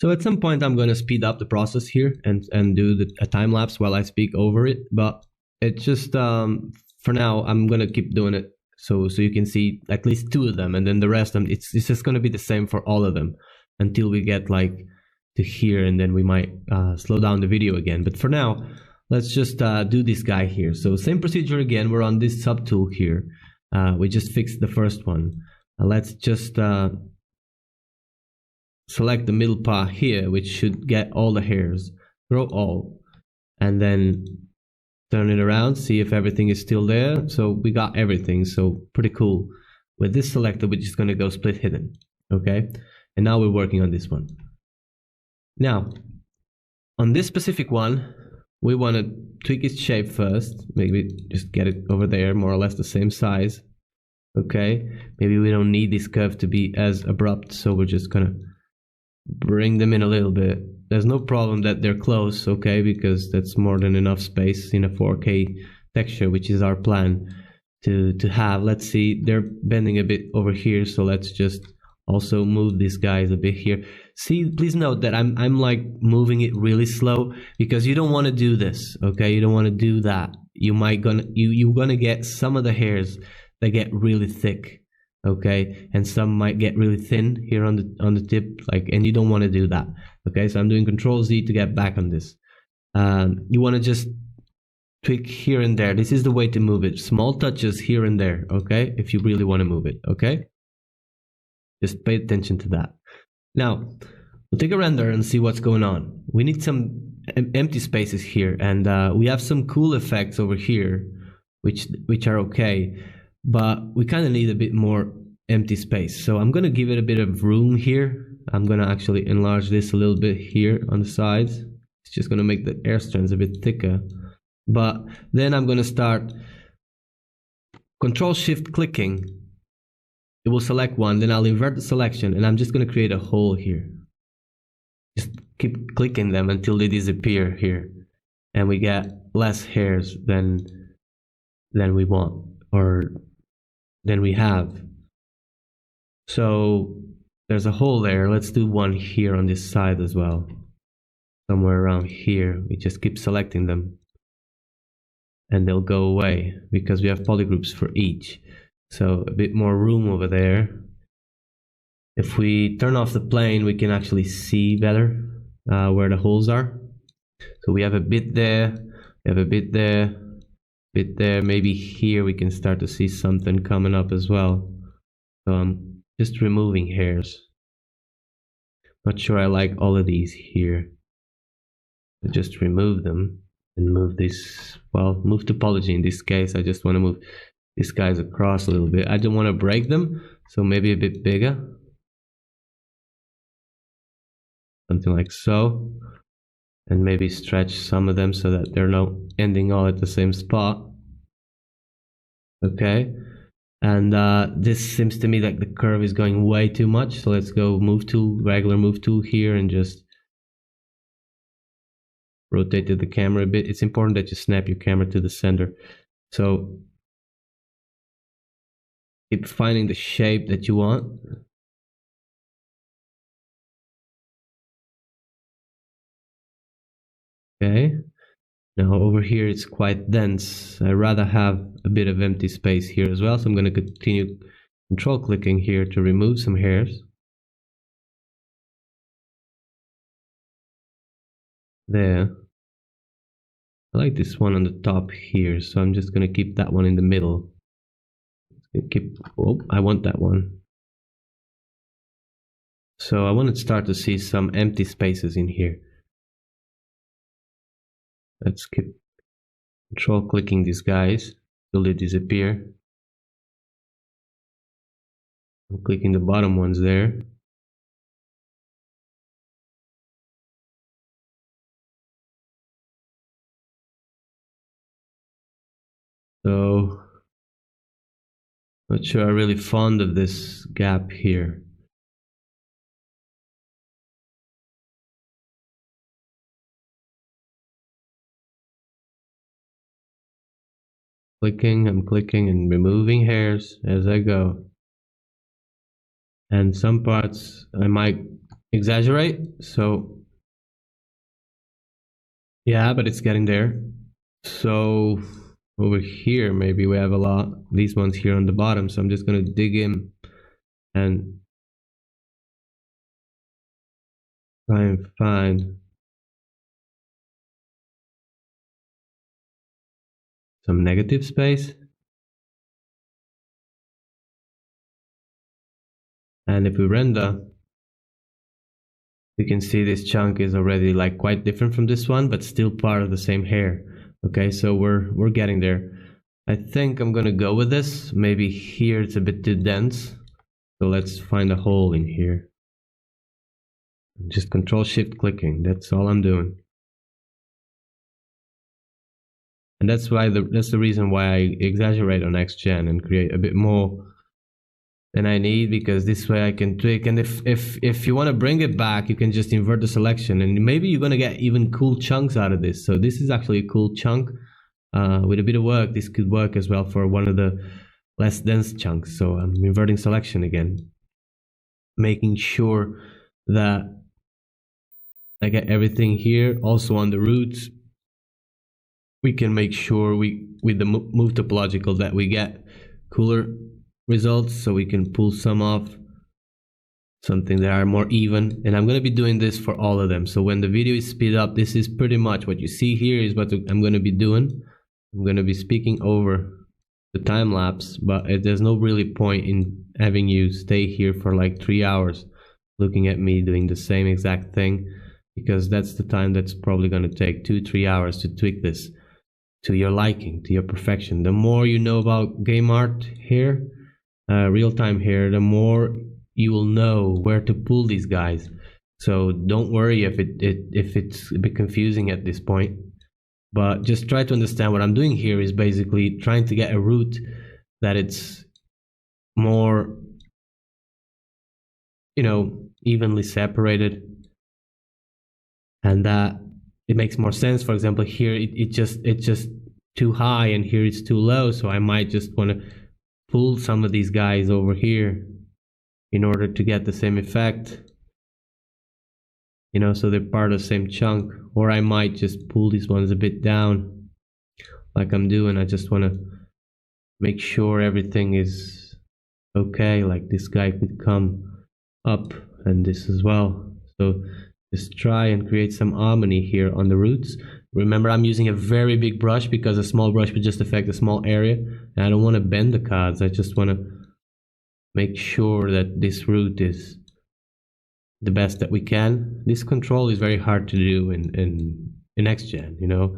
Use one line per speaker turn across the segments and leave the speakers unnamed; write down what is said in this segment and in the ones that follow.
So at some point I'm going to speed up the process here and do a time lapse while I speak over it. But it's just for now I'm going to keep doing it so you can see at least 2 of them, and then the rest of them it's just going to be the same for all of them until we get like to here, and then we might slow down the video again. But for now, let's just do this guy here. So same procedure again. We're on this subtool here. We just fixed the first one. Let's just select the middle part here, which should get all the hairs, grow all, and then turn it around, see if everything is still there. So we got everything, so pretty cool. With this selected, we're just going to go split hidden, okay? And now we're working on this one. Now, on this specific one, we want to tweak its shape first, maybe just get it over there, more or less the same size, okay? Maybe we don't need this curve to be as abrupt, so we're just going to bring them in a little bit. There's no problem that they're close, okay, because that's more than enough space in a 4K texture, which is our plan to have. Let's see, they're bending a bit over here, so let's just also move these guys a bit here. See, please note that I'm like moving it really slow because you don't want to do this, okay? You don't want to do that. You're gonna get some of the hairs that get really thick, okay, and some might get really thin here on the tip, like, and you don't want to do that, okay? So I'm doing Control Z to get back on this. You want to just tweak here and there. This is the way to move it. Small touches here and there, okay, if you really want to move it, okay? Just pay attention to that. Now we'll take a render and see what's going on. We need some empty spaces here, and we have some cool effects over here which are okay, but we kind of need a bit more empty space. So I'm going to give it a bit of room here. I'm going to actually enlarge this a little bit here on the sides. It's just going to make the hair strands a bit thicker. But then I'm going to start Control Shift clicking. It will select one, then I'll invert the selection, and I'm just going to create a hole here. Just keep clicking them until they disappear here, and we get less hairs than we want, or than we have. So there's a hole there. Let's do one here on this side as well, somewhere around here. We just keep selecting them, and they'll go away because we have polygroups for each. So a bit more room over there. If we turn off the plane, we can actually see better where the holes are. So we have a bit there, we have a bit there, bit there. Maybe here we can start to see something coming up as well. So I'm just removing hairs. Not sure I like all of these here. So just remove them and move this, well, move topology in this case. I just want to move these guys across a little bit. I don't want to break them, so maybe a bit bigger. Something like so. And maybe stretch some of them so that they're not ending all at the same spot. Okay. And this seems to me like the curve is going way too much. So let's go move tool, regular move tool here, and just rotate the camera a bit. It's important that you snap your camera to the center. So keep finding the shape that you want. Okay. Now over here it's quite dense. I rather have a bit of empty space here as well. So I'm going to continue control clicking here to remove some hairs. There. I like this one on the top here, so I'm just going to keep that one in the middle. Oh, I want that one. So I want to start to see some empty spaces in here. Let's keep control clicking these guys till they disappear. I'm clicking the bottom ones there. So not sure I'm really fond of this gap here. I'm clicking and removing hairs as I go. And some parts I might exaggerate. So yeah, but it's getting there. So over here, maybe we have a lot. These ones here on the bottom. So I'm just gonna dig in and try and find some negative space. And if we render, you can see this chunk is already like quite different from this one, but still part of the same hair. Okay, so we're getting there. I think I'm gonna go with this. Maybe here it's a bit too dense. So let's find a hole in here. Just Control Shift clicking. That's all I'm doing. And that's the reason why I exaggerate on next gen and create a bit more than I need, because this way I can tweak. And if you want to bring it back, you can just invert the selection, and maybe you're gonna get even cool chunks out of this. So this is actually a cool chunk. With a bit of work, this could work as well for one of the less dense chunks. So I'm inverting selection again, making sure that I get everything here. Also on the roots, we can make sure with the move topological that we get cooler results, so we can pull some off, something that are more even. And I'm going to be doing this for all of them. So when the video is speed up, this is pretty much what you see here is what I'm going to be doing. I'm going to be speaking over the time lapse, but there's no really point in having you stay here for like 3 hours looking at me doing the same exact thing, because that's the time that's probably going to take 2-3 hours to tweak this to your liking, to your perfection. The more you know about game art here, real-time here, the more you will know where to pull these guys. So don't worry if it's a bit confusing at this point, but just try to understand what I'm doing here is basically trying to get a route that it's more, you know, evenly separated, and that it makes more sense. For example, here it's just too high and here it's too low, so I might just want to pull some of these guys over here in order to get the same effect, you know, so they're part of the same chunk. Or I might just pull these ones a bit down like I'm doing. I just want to make sure everything is okay, like this guy could come up and this as well. So just try and create some harmony here on the roots. Remember, I'm using a very big brush because a small brush would just affect a small area, and I don't want to bend the cards. I just want to make sure that this root is the best that we can. This control is very hard to do in XGen, you know,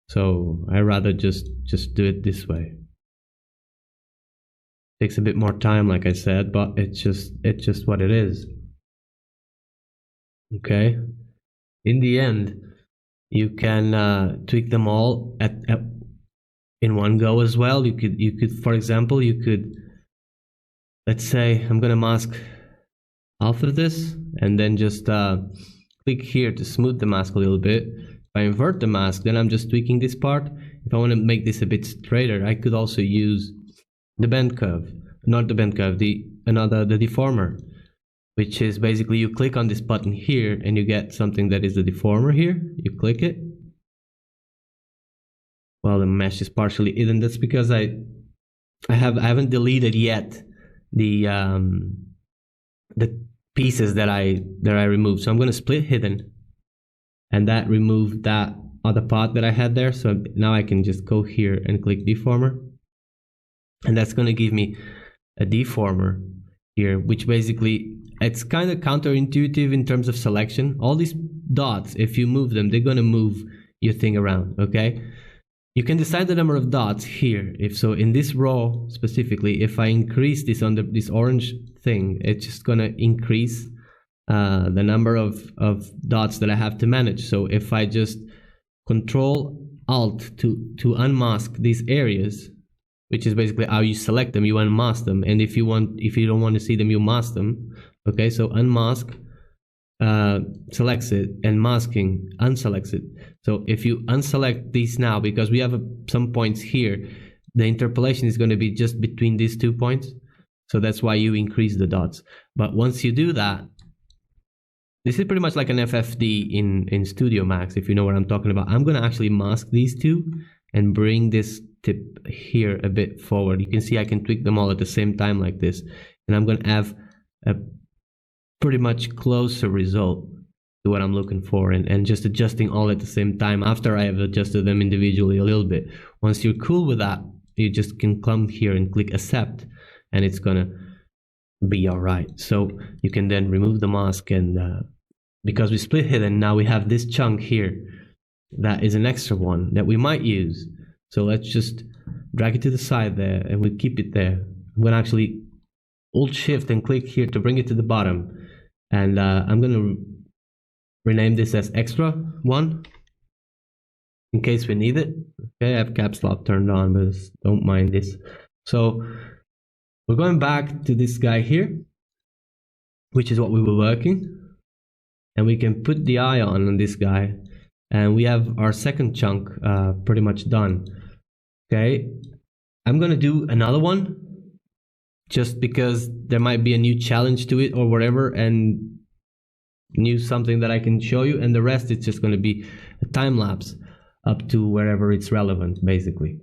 so I rather just do it this way. Takes a bit more time, like I said, but it's just what it is. Okay, in the end, you can tweak them all in one go as well. You could, for example, you could, let's say I'm gonna mask half of this and then just click here to smooth the mask a little bit. If I invert the mask, then I'm just tweaking this part. If I want to make this a bit straighter, I could also use the bend curve, not the bend curve, the deformer, which is basically you click on this button here and you get something that is the deformer here. You click it. Well, the mesh is partially hidden. That's because I haven't deleted yet the pieces that I removed. So I'm going to split hidden, and that removed that other part that I had there. So now I can just go here and click deformer, and that's going to give me a deformer here, which basically, it's kind of counterintuitive in terms of selection. All these dots, if you move them, they're going to move your thing around. Okay, you can decide the number of dots here. If so, in this row specifically, if I increase this on this orange thing, it's just going to increase the number of dots that I have to manage. So if I just Control Alt to unmask these areas, which is basically how you select them, you unmask them, and if you don't want to see them, you mask them. Okay, so unmask selects it, and masking unselects it. So if you unselect these now, because we have some points here, the interpolation is going to be just between these 2 points, so that's why you increase the dots. But once you do that, This is pretty much like an FFD in Studio Max, if you know what I'm talking about. I'm going to actually mask these two and bring this tip here a bit forward. You can see I can tweak them all at the same time like this. And I'm going to have a pretty much closer result to what I'm looking for, and just adjusting all at the same time after I have adjusted them individually a little bit. Once you're cool with that, you just can come here and click accept, and it's going to be all right. So you can then remove the mask, and because we split hidden, now we have this chunk here that is an extra one that we might use. So let's just drag it to the side there, and we keep it there. I'm going to actually Alt Shift and click here to bring it to the bottom, and I'm going to rename this as extra one in case we need it. Okay, I have caps lock turned on, but don't mind this. So we're going back to this guy here, which is what we were working, and we can put the eye on this guy, and we have our second chunk pretty much done. Okay, I'm gonna do another one just because there might be a new challenge to it or whatever, and new something that I can show you, and the rest is just going to be a time lapse up to wherever it's relevant, basically.